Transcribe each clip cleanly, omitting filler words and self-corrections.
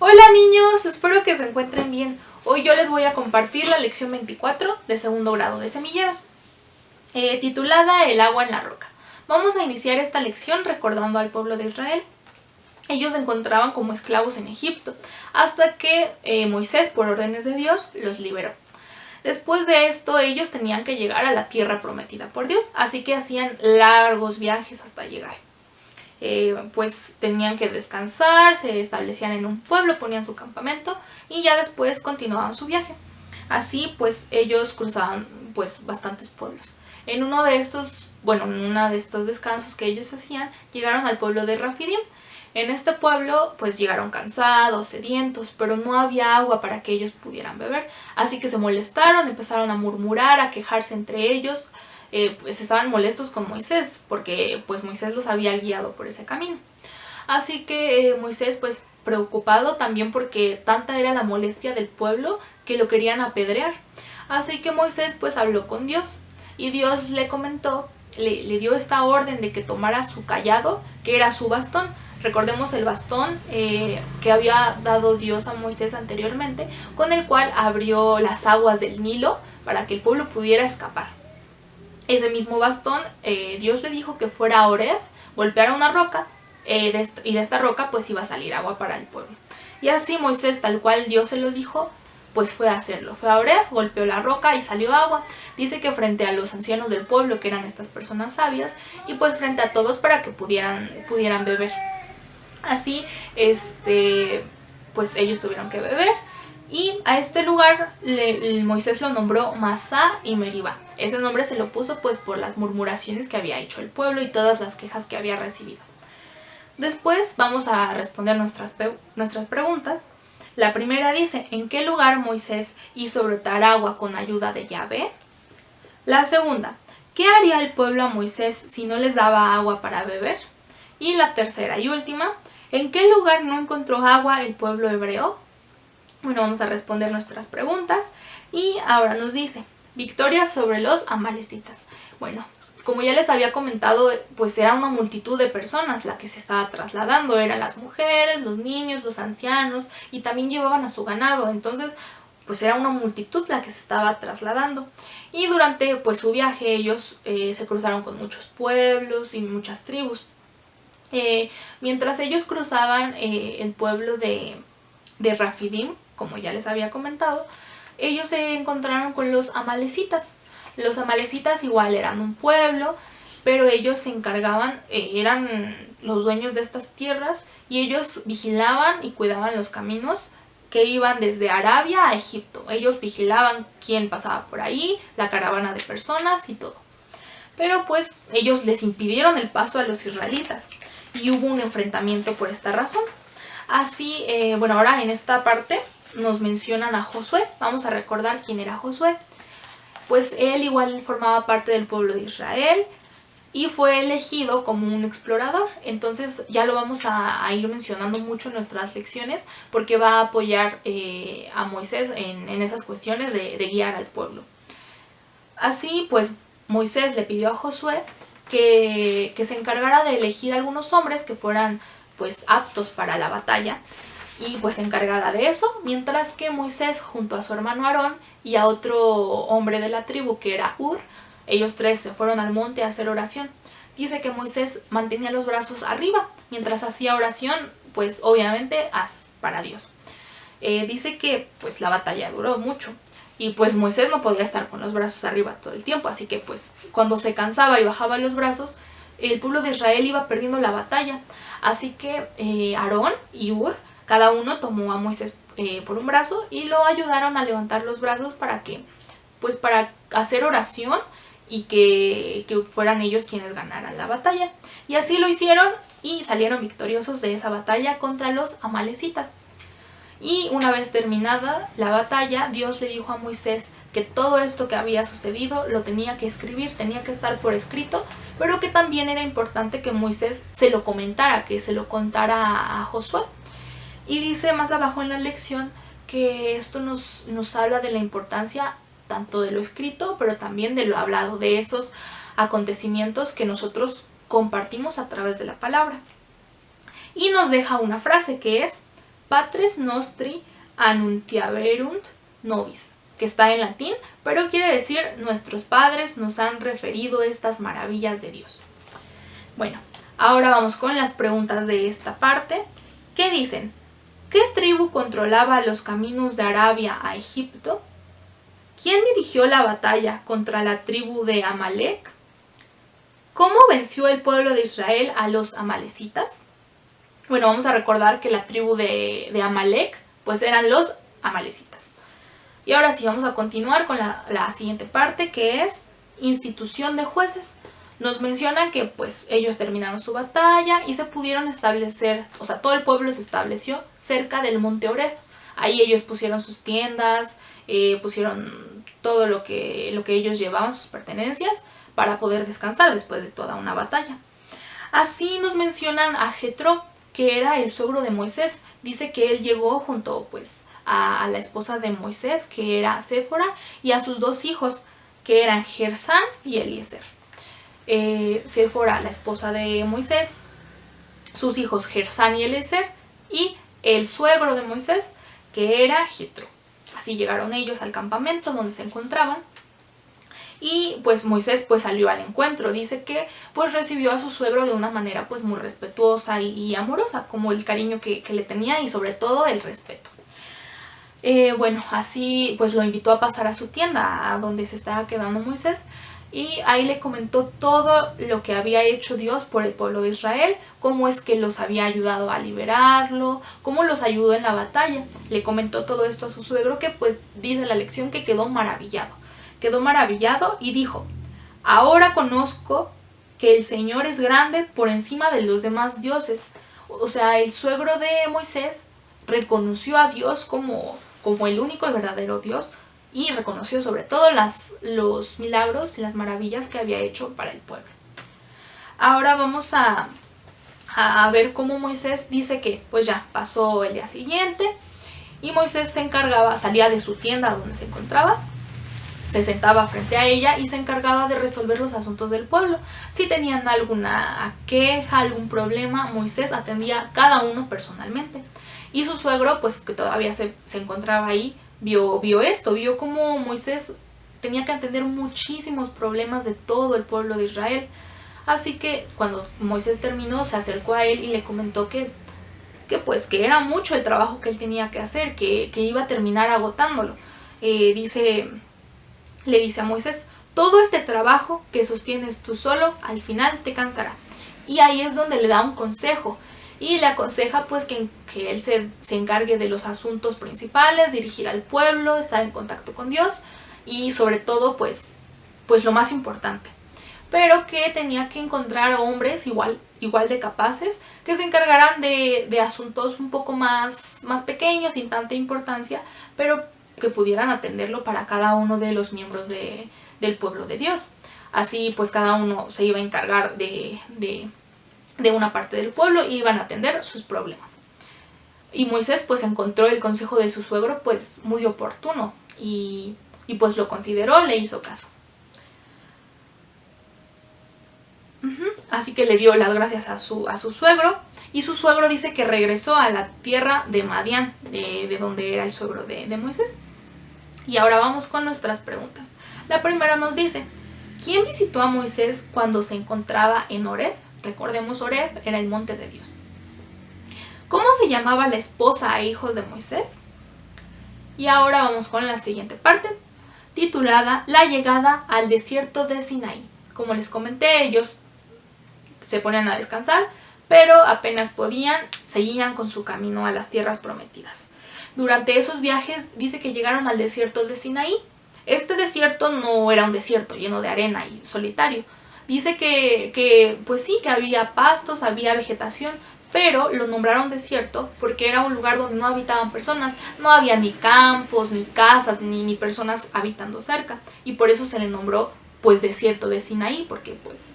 Hola niños, espero que se encuentren bien. Hoy yo les voy a compartir la lección 24 de segundo grado de semilleros, titulada El agua en la roca. Vamos a iniciar esta lección recordando al pueblo de Israel. Ellos se encontraban como esclavos en Egipto, hasta que Moisés, por órdenes de Dios, los liberó. Después de esto, ellos tenían que llegar a la tierra prometida por Dios, así que hacían largos viajes hasta llegar. Pues tenían que descansar, se establecían en un pueblo, ponían su campamento y ya después continuaban su viaje. Así pues ellos cruzaban pues bastantes pueblos. En uno de estos descansos que ellos hacían, llegaron al pueblo de Rafidim. En este pueblo pues llegaron cansados, sedientos, pero no había agua para que ellos pudieran beber. Así que se molestaron, empezaron a murmurar, a quejarse entre ellos. Pues estaban molestos con Moisés, porque pues Moisés los había guiado por ese camino. Así que Moisés pues preocupado también porque tanta era la molestia del pueblo que lo querían apedrear. Así que Moisés pues habló con Dios y Dios le comentó, le dio esta orden de que tomara su cayado, que era su bastón. Recordemos el bastón que había dado Dios a Moisés anteriormente, con el cual abrió las aguas del Nilo para que el pueblo pudiera escapar. Ese mismo bastón, Dios le dijo que fuera a Oreb, golpeara una roca, y de esta roca pues iba a salir agua para el pueblo. Y así Moisés, tal cual Dios se lo dijo, pues fue a hacerlo. Fue a Oreb, golpeó la roca y salió agua. Dice que frente a los ancianos del pueblo, que eran estas personas sabias, y pues frente a todos para que pudieran beber. Así, pues ellos tuvieron que beber. Y a este lugar Moisés lo nombró Masá y Meribá. Ese nombre se lo puso pues por las murmuraciones que había hecho el pueblo y todas las quejas que había recibido. Después vamos a responder nuestras preguntas. La primera dice, ¿en qué lugar Moisés hizo brotar agua con ayuda de Yahvé? La segunda, ¿qué haría el pueblo a Moisés si no les daba agua para beber? Y la tercera y última, ¿en qué lugar no encontró agua el pueblo hebreo? Bueno, vamos a responder nuestras preguntas y ahora nos dice, victoria sobre los amalecitas. Bueno, como ya les había comentado, pues era una multitud de personas la que se estaba trasladando, eran las mujeres, los niños, los ancianos y también llevaban a su ganado, entonces pues era una multitud la que se estaba trasladando. Y durante pues su viaje ellos se cruzaron con muchos pueblos y muchas tribus. Mientras ellos cruzaban el pueblo de Rafidim, como ya les había comentado, ellos se encontraron con los amalecitas. Los amalecitas igual eran un pueblo, pero ellos se encargaban, eran los dueños de estas tierras y ellos vigilaban y cuidaban los caminos que iban desde Arabia a Egipto. Ellos vigilaban quién pasaba por ahí, la caravana de personas y todo. Pero pues ellos les impidieron el paso a los israelitas y hubo un enfrentamiento por esta razón. Así, bueno, ahora en esta parte nos mencionan a Josué. Vamos a recordar quién era Josué. Pues él igual formaba parte del pueblo de Israel y fue elegido como un explorador. Entonces ya lo vamos a ir mencionando mucho en nuestras lecciones porque va a apoyar a Moisés en esas cuestiones de guiar al pueblo. Así pues Moisés le pidió a Josué que se encargara de elegir algunos hombres que fueran pues aptos para la batalla y pues se encargara de eso, mientras que Moisés junto a su hermano Aarón y a otro hombre de la tribu que era Hur, ellos tres se fueron al monte a hacer oración. Dice que Moisés mantenía los brazos arriba mientras hacía oración, pues obviamente para Dios. Dice que pues la batalla duró mucho y pues Moisés no podía estar con los brazos arriba todo el tiempo, así que pues cuando se cansaba y bajaba los brazos, el pueblo de Israel iba perdiendo la batalla. Así que Aarón y Hur, cada uno tomó a Moisés por un brazo y lo ayudaron a levantar los brazos para hacer oración y que fueran ellos quienes ganaran la batalla. Y así lo hicieron y salieron victoriosos de esa batalla contra los amalecitas. Y una vez terminada la batalla, Dios le dijo a Moisés que todo esto que había sucedido lo tenía que escribir, tenía que estar por escrito, pero que también era importante que Moisés se lo comentara, que se lo contara a Josué. Y dice más abajo en la lección que esto nos habla de la importancia tanto de lo escrito, pero también de lo hablado, de esos acontecimientos que nosotros compartimos a través de la palabra. Y nos deja una frase que es: Patres nostri annuntiaverunt nobis, que está en latín, pero quiere decir nuestros padres nos han referido estas maravillas de Dios. Bueno, ahora vamos con las preguntas de esta parte. ¿Qué dicen? ¿Qué tribu controlaba los caminos de Arabia a Egipto? ¿Quién dirigió la batalla contra la tribu de Amalek? ¿Cómo venció el pueblo de Israel a los amalecitas? Bueno, vamos a recordar que la tribu de Amalek pues eran los amalecitas. Y ahora sí, vamos a continuar con la siguiente parte, que es institución de jueces. Nos mencionan que pues ellos terminaron su batalla y se pudieron establecer, o sea, todo el pueblo se estableció cerca del monte Oreb. Ahí ellos pusieron sus tiendas, pusieron todo lo que ellos llevaban, sus pertenencias, para poder descansar después de toda una batalla. Así nos mencionan a Jetro, que era el suegro de Moisés. Dice que él llegó junto pues a la esposa de Moisés, que era Séfora, y a sus 2 hijos, que eran Gersán y Eliezer. Séfora, la esposa de Moisés, sus hijos Gersán y Eliezer, y el suegro de Moisés, que era Jetro. Así llegaron ellos al campamento donde se encontraban. Y pues Moisés pues salió al encuentro. Dice que pues recibió a su suegro de una manera pues muy respetuosa y amorosa, como el cariño que le tenía y sobre todo el respeto. Bueno, así pues lo invitó a pasar a su tienda, a donde se estaba quedando Moisés, y ahí le comentó todo lo que había hecho Dios por el pueblo de Israel, cómo es que los había ayudado a liberarlo, cómo los ayudó en la batalla. Le comentó todo esto a su suegro, que pues dice la lección que quedó maravillado y dijo: ahora conozco que el Señor es grande por encima de los demás dioses. O sea, el suegro de Moisés reconoció a Dios como el único y verdadero Dios, y reconoció sobre todo los milagros y las maravillas que había hecho para el pueblo. Ahora vamos a ver cómo Moisés dice que pues ya pasó el día siguiente y Moisés salía de su tienda donde se encontraba, se sentaba frente a ella y se encargaba de resolver los asuntos del pueblo. Si tenían alguna queja, algún problema, Moisés atendía a cada uno personalmente. Y su suegro, pues que todavía se encontraba ahí, vio cómo Moisés tenía que atender muchísimos problemas de todo el pueblo de Israel. Así que cuando Moisés terminó, se acercó a él y le comentó que era mucho el trabajo que él tenía que hacer, que iba a terminar agotándolo. Le dice a Moisés: todo este trabajo que sostienes tú solo, al final te cansará. Y ahí es donde le da un consejo. Y le aconseja pues que él se encargue de los asuntos principales, dirigir al pueblo, estar en contacto con Dios y sobre todo pues lo más importante. Pero que tenía que encontrar hombres igual de capaces que se encargaran de asuntos un poco más pequeños, sin tanta importancia, pero que pudieran atenderlo para cada uno de los miembros del pueblo de Dios. Así pues cada uno se iba a encargar de una parte del pueblo y iban a atender sus problemas. Y Moisés pues encontró el consejo de su suegro pues muy oportuno y pues lo consideró, le hizo caso. Así que le dio las gracias a su suegro, y su suegro dice que regresó a la tierra de Madián, de donde era el suegro de Moisés. Y ahora vamos con nuestras preguntas. La primera nos dice: ¿quién visitó a Moisés cuando se encontraba en Oreb? Recordemos, Oreb era el monte de Dios. ¿Cómo se llamaba la esposa e hijos de Moisés? Y ahora vamos con la siguiente parte, titulada La llegada al desierto de Sinaí. Como les comenté, ellos se ponían a descansar, pero apenas podían, seguían con su camino a las tierras prometidas. Durante esos viajes dice que llegaron al desierto de Sinaí. Este desierto no era un desierto lleno de arena y solitario. Dice que pues sí, que había pastos, había vegetación, pero lo nombraron desierto porque era un lugar donde no habitaban personas, no había ni campos, ni casas, ni personas habitando cerca, y por eso se le nombró pues desierto de Sinaí, porque pues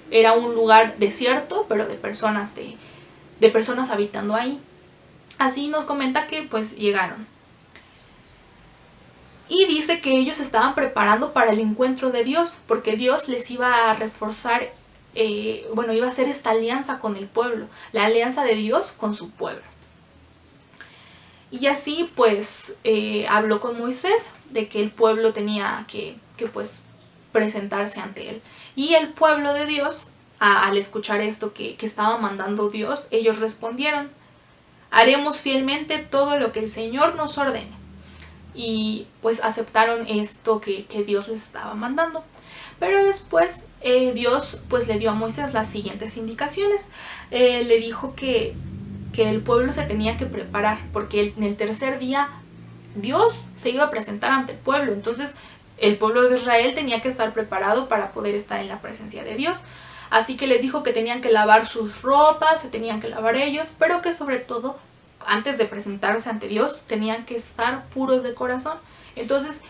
era un lugar desierto, pero de personas habitando ahí. Así nos comenta que pues llegaron. Y dice que ellos estaban preparando para el encuentro de Dios, porque Dios les iba a reforzar, iba a hacer esta alianza con el pueblo, la alianza de Dios con su pueblo. Y así pues habló con Moisés de que el pueblo tenía que pues presentarse ante él. Y el pueblo de Dios, al escuchar esto que estaba mandando Dios, ellos respondieron: haremos fielmente todo lo que el Señor nos ordene. Y pues aceptaron esto que Dios les estaba mandando. Pero después Dios pues le dio a Moisés las siguientes indicaciones. Le dijo que el pueblo se tenía que preparar, porque en el tercer día Dios se iba a presentar ante el pueblo. Entonces el pueblo de Israel tenía que estar preparado para poder estar en la presencia de Dios. Así que les dijo que tenían que lavar sus ropas, se tenían que lavar ellos, pero que sobre todo, antes de presentarse ante Dios, tenían que estar puros de corazón. Entonces,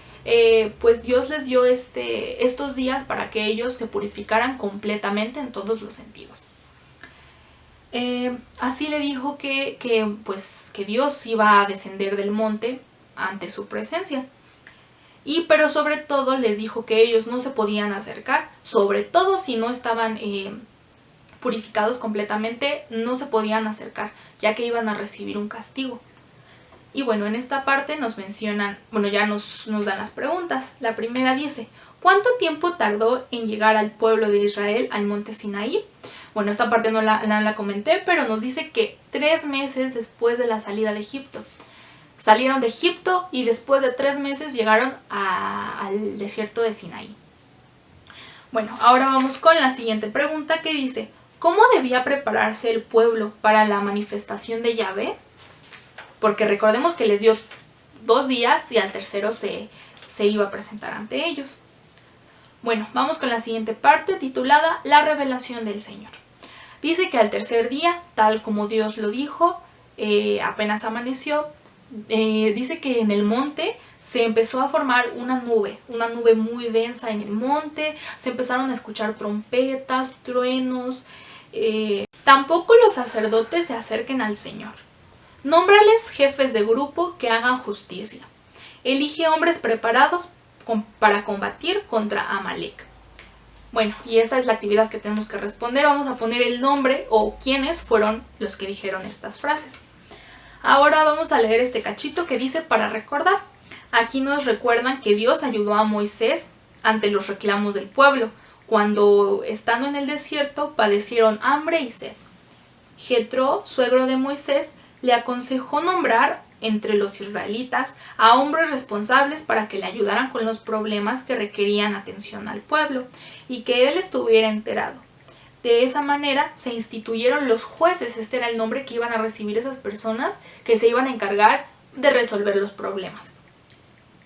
pues Dios les dio estos días para que ellos se purificaran completamente en todos los sentidos. Así le dijo que Dios iba a descender del monte ante su presencia. Pero sobre todo les dijo que ellos no se podían acercar, sobre todo si no estaban purificados completamente, no se podían acercar, ya que iban a recibir un castigo. Y bueno, en esta parte nos mencionan, ya nos dan las preguntas. La primera dice: ¿cuánto tiempo tardó en llegar al pueblo de Israel al monte Sinaí? Bueno, esta parte no la comenté, pero nos dice que 3 meses después de la salida de Egipto. Salieron de Egipto y después de 3 meses llegaron al desierto de Sinaí. Bueno, ahora vamos con la siguiente pregunta, que dice: ¿cómo debía prepararse el pueblo para la manifestación de Yahvé? Porque recordemos que les dio 2 días y al tercero se iba a presentar ante ellos. Bueno, vamos con la siguiente parte, titulada La revelación del Señor. Dice que al tercer día, tal como Dios lo dijo, apenas amaneció, dice que en el monte se empezó a formar una nube muy densa en el monte, se empezaron a escuchar trompetas, truenos. Tampoco los sacerdotes se acerquen al Señor. Nómbrales jefes de grupo que hagan justicia. Elige hombres preparados para combatir contra Amalek. Bueno, y esta es la actividad que tenemos que responder. Vamos a poner el nombre o quiénes fueron los que dijeron estas frases. Ahora vamos a leer este cachito que dice: para recordar. Aquí nos recuerdan que Dios ayudó a Moisés ante los reclamos del pueblo, cuando estando en el desierto padecieron hambre y sed. Jetro, suegro de Moisés, le aconsejó nombrar entre los israelitas a hombres responsables para que le ayudaran con los problemas que requerían atención al pueblo y que él estuviera enterado. De esa manera se instituyeron los jueces. Este era el nombre que iban a recibir esas personas que se iban a encargar de resolver los problemas.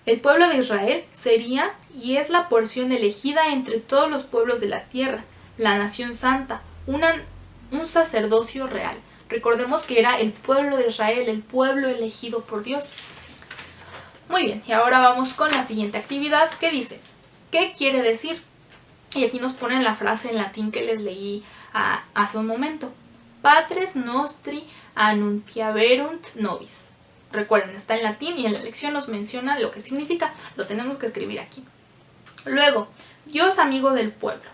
El pueblo de Israel sería y es la porción elegida entre todos los pueblos de la tierra, la nación santa, un sacerdocio real. Recordemos que era el pueblo de Israel, el pueblo elegido por Dios. Muy bien, y ahora vamos con la siguiente actividad, que dice: ¿qué quiere decir? Y aquí nos ponen la frase en latín que les leí hace un momento: Patres nostri annunciaverunt nobis. Recuerden, está en latín y en la lección nos menciona lo que significa. Lo tenemos que escribir aquí. Luego, Dios amigo del pueblo.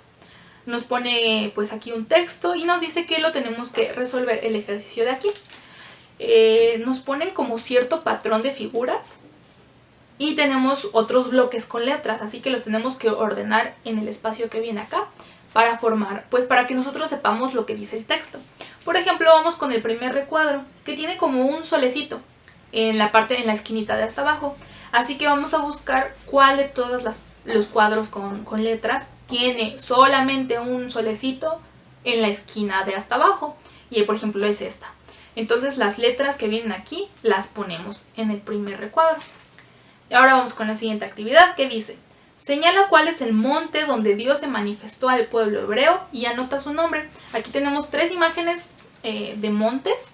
Nos pone pues aquí un texto y nos dice que lo tenemos que resolver. El ejercicio de aquí. Nos ponen como cierto patrón de figuras. Y tenemos otros bloques con letras, así que los tenemos que ordenar en el espacio que viene acá para formar, pues para que nosotros sepamos lo que dice el texto. Por ejemplo, vamos con el primer recuadro, que tiene como un solecito en la esquinita de hasta abajo. Así que vamos a buscar cuál de todos los cuadros con letras tiene solamente un solecito en la esquina de hasta abajo. Y por ejemplo es esta. Entonces las letras que vienen aquí las ponemos en el primer recuadro. Y ahora vamos con la siguiente actividad, que dice: señala cuál es el monte donde Dios se manifestó al pueblo hebreo y anota su nombre. Aquí tenemos 3 imágenes de montes.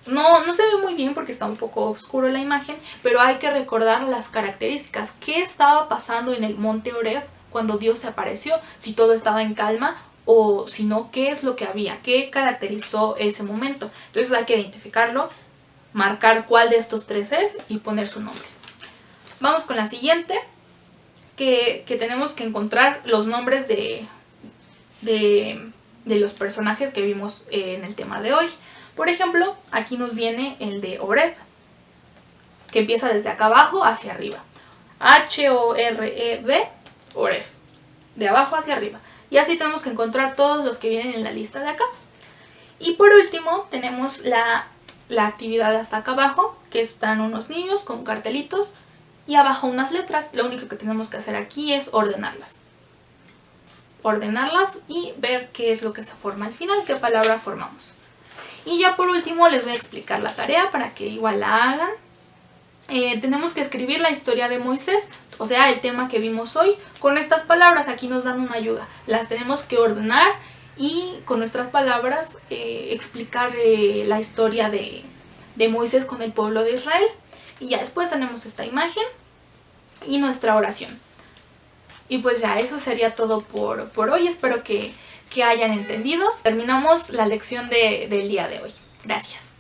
No se ve muy bien porque está un poco oscuro la imagen, pero hay que recordar las características. ¿Qué estaba pasando en el monte Horeb cuando Dios se apareció? Si todo estaba en calma o si no, ¿qué es lo que había? ¿Qué caracterizó ese momento? Entonces hay que identificarlo, marcar cuál de estos 3 es y poner su nombre. Vamos con la siguiente, que tenemos que encontrar los nombres de los personajes que vimos en el tema de hoy. Por ejemplo, aquí nos viene el de Horeb. que empieza desde acá abajo hacia arriba. H-O-R-E-B, Oreb, de abajo hacia arriba. Y así tenemos que encontrar todos los que vienen en la lista de acá. Y por último tenemos la actividad hasta acá abajo, que están unos niños con cartelitos y abajo unas letras. Lo único que tenemos que hacer aquí es ordenarlas. Ordenarlas y ver qué es lo que se forma al final, qué palabra formamos. Y ya por último les voy a explicar la tarea para que igual la hagan. Tenemos que escribir la historia de Moisés, o sea, el tema que vimos hoy, con estas palabras. Aquí nos dan una ayuda. Las tenemos que ordenar y con nuestras palabras explicar la historia de Moisés con el pueblo de Israel. Y ya después tenemos esta imagen y nuestra oración. Y pues ya, eso sería todo por hoy. Espero que hayan entendido. Terminamos la lección del día de hoy. Gracias.